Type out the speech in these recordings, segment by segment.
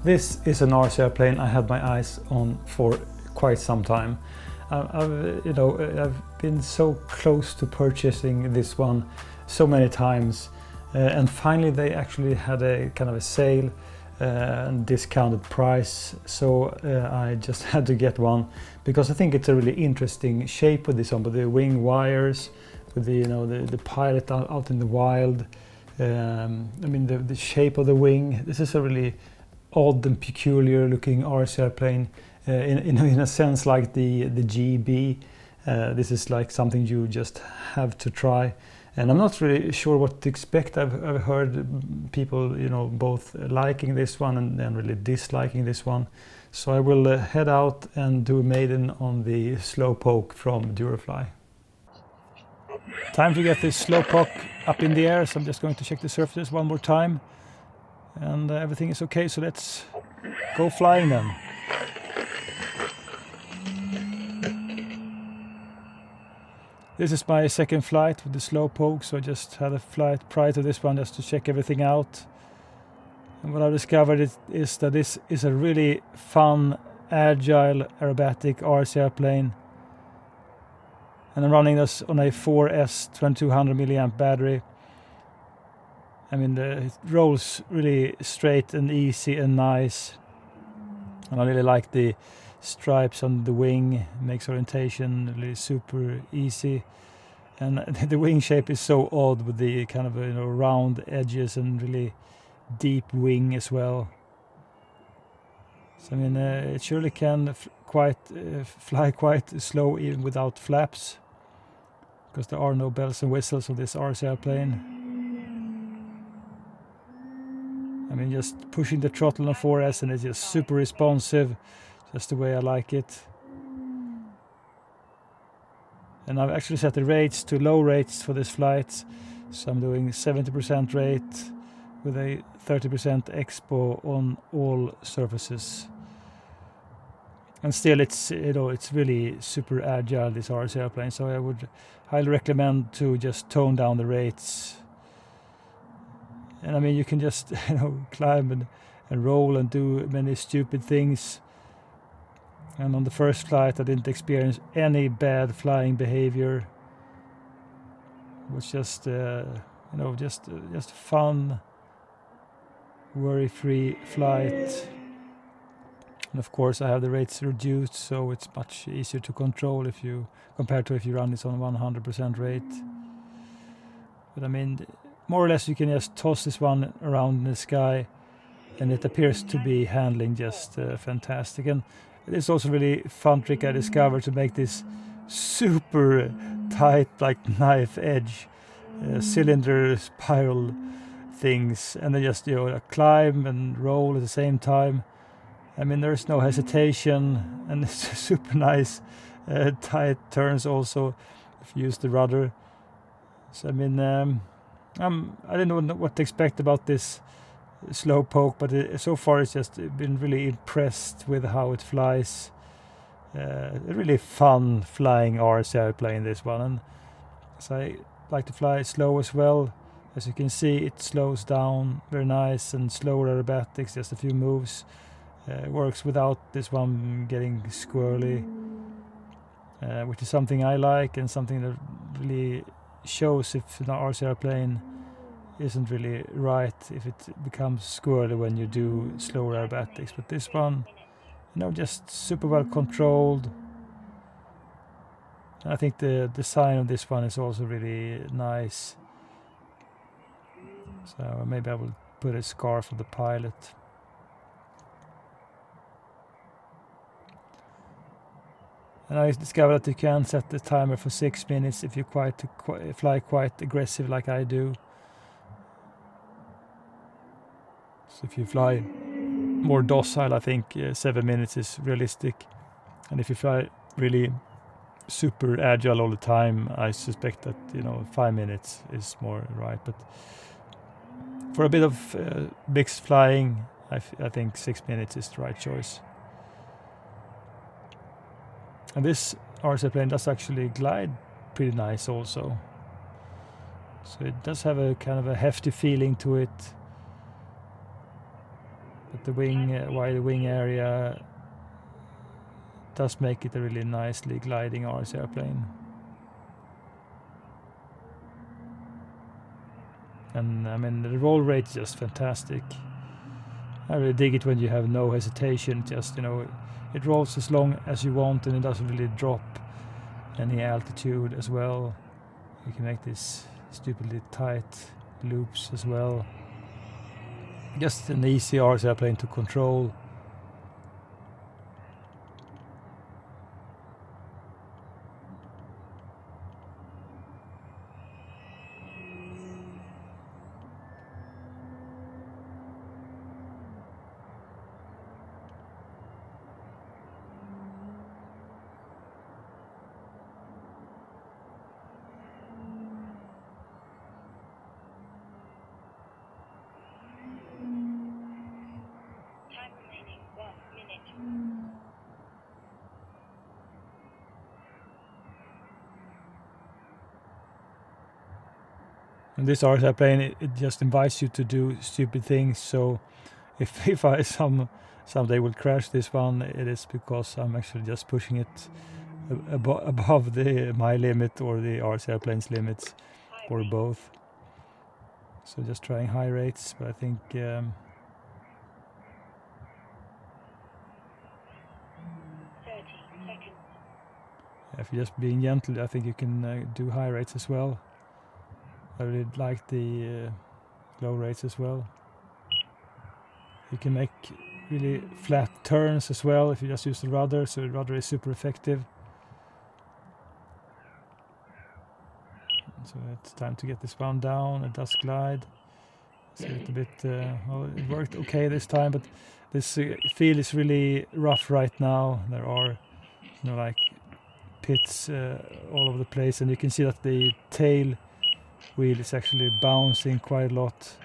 This is an RC airplane I had my eyes on for quite some time. I've been so close to purchasing this one so many times, and finally they actually had a kind of a sale and discounted price, so I just had to get one because I think it's a really interesting shape with this one, with the wing wires, with the pilot out in the wild. The shape of the wing. This is a really odd and peculiar looking RC airplane, in a sense like the GB. This is like something you just have to try, and I'm not really sure what to expect. I've heard people both liking this one and really disliking this one, so I will head out and do a maiden on the Slowpoke from Durafly. Time to get this Slowpoke up in the air, so I'm just going to check the surfaces one more time, and everything is okay, so let's go flying then. This is my second flight with the Slowpoke, so I just had a flight prior to this one just to check everything out. And what I discovered is that this is a really fun, agile, aerobatic RC airplane. And I'm running this on a 4S 2200 milliamp battery. It rolls really straight and easy and nice. And I really like the stripes on the wing, makes orientation really super easy. And the wing shape is so odd with the kind of round edges and really deep wing as well. So it surely can fly quite slow even without flaps, because there are no bells and whistles on this RC airplane. Just pushing the throttle on 4S and it's just super responsive, just the way I like it. And I've actually set the rates to low rates for this flight, so I'm doing 70% rate with a 30% expo on all surfaces. And still it's really super agile, this RC airplane, so I would highly recommend to just tone down the rates. And you can just climb and roll and do many stupid things. And on the first flight I didn't experience any bad flying behavior. It was just just fun, worry-free flight. And of course I have the rates reduced, so it's much easier to control compared to if you run this on 100% rate. But more or less you can just toss this one around in the sky and it appears to be handling just fantastic. And it is also a really fun trick I discovered to make this super tight, like knife edge cylinder spiral things, and then just climb and roll at the same time. There's no hesitation, and it's super nice tight turns also if you use the rudder. So I didn't know what to expect about this Slowpoke, but so far it's just been really impressed with how it flies. A really fun flying RC airplane, this one, and so I like to fly slow as well. As you can see, it slows down very nice and slower aerobatics, just a few moves. Works without this one getting squirrely, which is something I like and something that really shows if an RC airplane isn't really right, if it becomes squirrely when you do slower aerobatics. But this one, just super well controlled. And I think the design of this one is also really nice. So maybe I will put a scarf on the pilot. And I discovered that you can set the timer for 6 minutes if you fly quite aggressive like I do. So if you fly more docile, I think 7 minutes is realistic. And if you fly really super agile all the time, I suspect that 5 minutes is more right. But for a bit of mixed flying, I think 6 minutes is the right choice. And this RC plane does actually glide pretty nice also. So it does have a kind of a hefty feeling to it. but the wide wing area does make it a really nicely gliding RC airplane. And I mean, the roll rate is just fantastic. I really dig it when you have no hesitation, just, you know, it rolls as long as you want and it doesn't really drop any altitude as well. You can make these stupidly tight loops as well. Just an easy RC airplane to control. And this RC airplane, it just invites you to do stupid things. So if I someday will crash this one, it is because I'm actually just pushing it above my limit or the RC airplane's limits, or both. So just trying high rates, but I think if you're just being gentle, I think you can do high rates as well. I really like the low rates as well. You can make really flat turns as well if you just use the rudder, so the rudder is super effective. So it's time to get this one down. It does glide. It's a little bit, well, it worked okay this time, but this field is really rough right now. There are, you know, like pits all over the place, and you can see that the tail wheel is actually bouncing quite a lot.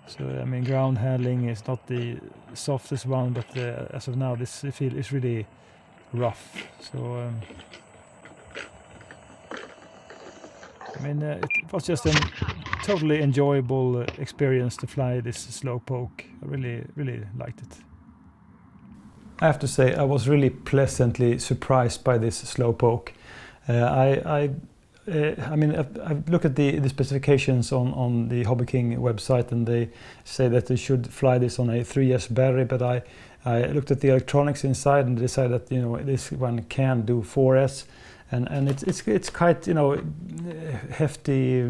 So I mean, ground handling is not the softest one, but as of now this field is really rough. So I mean, it was just a totally enjoyable experience to fly this Slowpoke. I really liked it. I have to say I was really pleasantly surprised by this Slowpoke. I mean, I've looked at the specifications on the Hobby King website, and they say that they should fly this on a 3S battery, but I looked at the electronics inside and decided that, you know, this one can do 4S, and it's quite, you know, hefty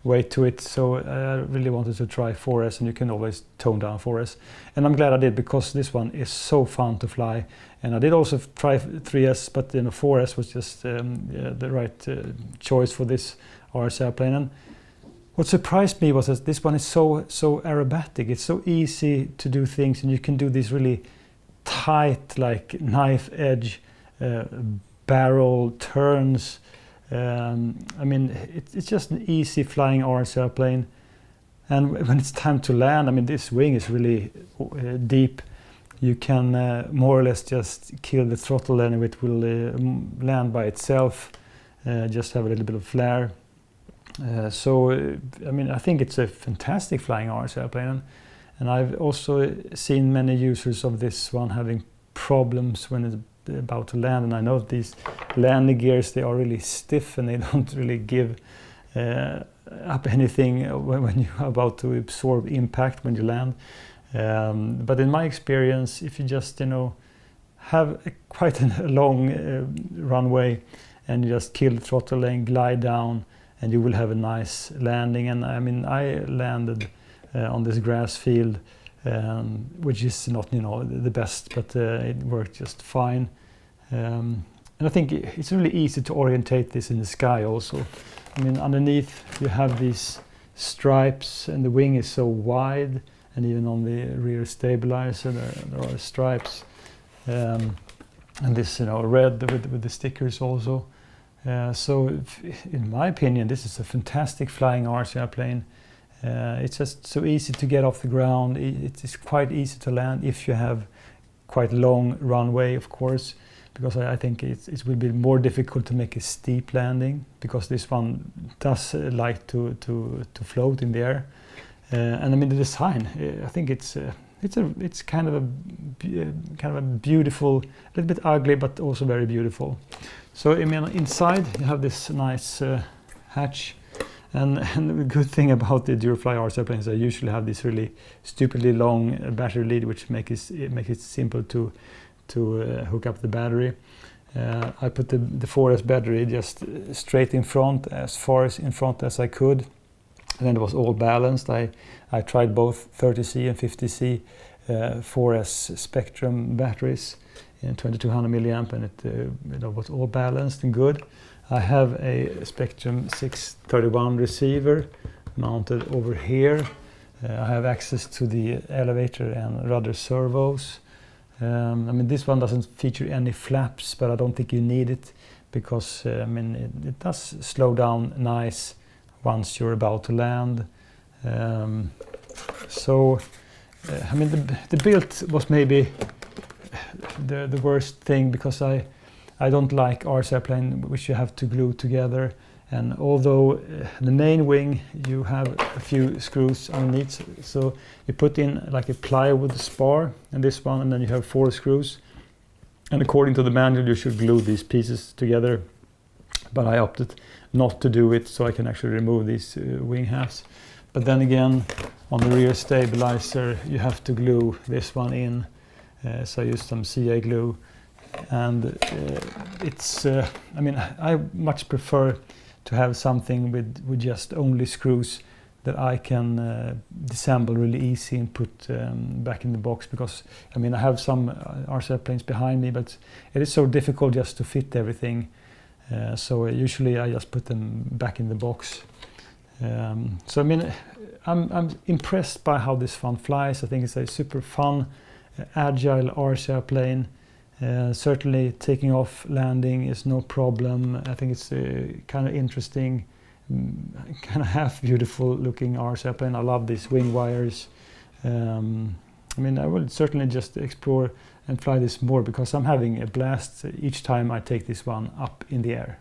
weight to it, so I really wanted to try 4S, and you can always tone down 4S, and I'm glad I did, because this one is so fun to fly. And I did also try 3S, but, you know, 4S was just the right choice for this RC airplane. And what surprised me was that this one is so aerobatic. It's so easy to do things, and you can do these really tight, like knife edge barrel turns. I mean, it's just an easy flying RC airplane. And when it's time to land, I mean, this wing is really deep. You can more or less just kill the throttle and it will land by itself, just have a little bit of flare. So, I mean, I think it's a fantastic flying RC airplane. And I've also seen many users of this one having problems when it's about to land. And I know these landing gears, they are really stiff and they don't really give up anything when you're about to absorb impact when you land. But in my experience, if you just, you know, have quite a long runway and you just kill the throttle and glide down, and you will have a nice landing. And I mean, I landed on this grass field, which is not, you know, the best, but it worked just fine. And I think it's really easy to orientate this in the sky also. I mean, underneath you have these stripes, and the wing is so wide. And even on the rear stabilizer, there are stripes, and this, you know, red with the stickers also. So, in my opinion, this is a fantastic flying RC airplane. It's just so easy to get off the ground. It is quite easy to land if you have quite long runway, of course, because I think it will be more difficult to make a steep landing, because this one does like to float in the air. And I mean, the design, I think it's it's kind of a beautiful, a little bit ugly, but also very beautiful. So I mean, inside you have this nice hatch, and the good thing about the Durafly RC planes, I usually have this really stupidly long battery lead, which make it simple to hook up the battery. I put the 4S battery just straight in front, as far as in front as I could, and then it was all balanced. I tried both 30C and 50C 4S Spektrum batteries in 2200 milliamp, and it was all balanced and good. I have a Spektrum 631 receiver mounted over here. I have access to the elevator and rudder servos. I mean, this one doesn't feature any flaps, but I don't think you need it, because I mean, it does slow down nice once you're about to land. I mean, the build was maybe the worst thing, because I don't like RC airplane which you have to glue together. And although the main wing, you have a few screws underneath, so you put in like a plywood spar and this one, and then you have 4 screws. And according to the manual, you should glue these pieces together, but I opted not to do it, so I can actually remove these wing halves. But then again, on the rear stabilizer, you have to glue this one in, so I used some CA glue. And I mean, I much prefer to have something with just only screws that I can disassemble really easy and put back in the box, because I mean, I have some RC airplanes behind me, but it is so difficult just to fit everything. So usually I just put them back in the box. So I mean, I'm impressed by how this one flies. I think it's a super fun, agile RC airplane. Certainly taking off, landing is no problem. I think it's kind of interesting, kind of half beautiful looking RC airplane. I love these wing wires. I mean, I will certainly just explore and fly this more, because I'm having a blast each time I take this one up in the air.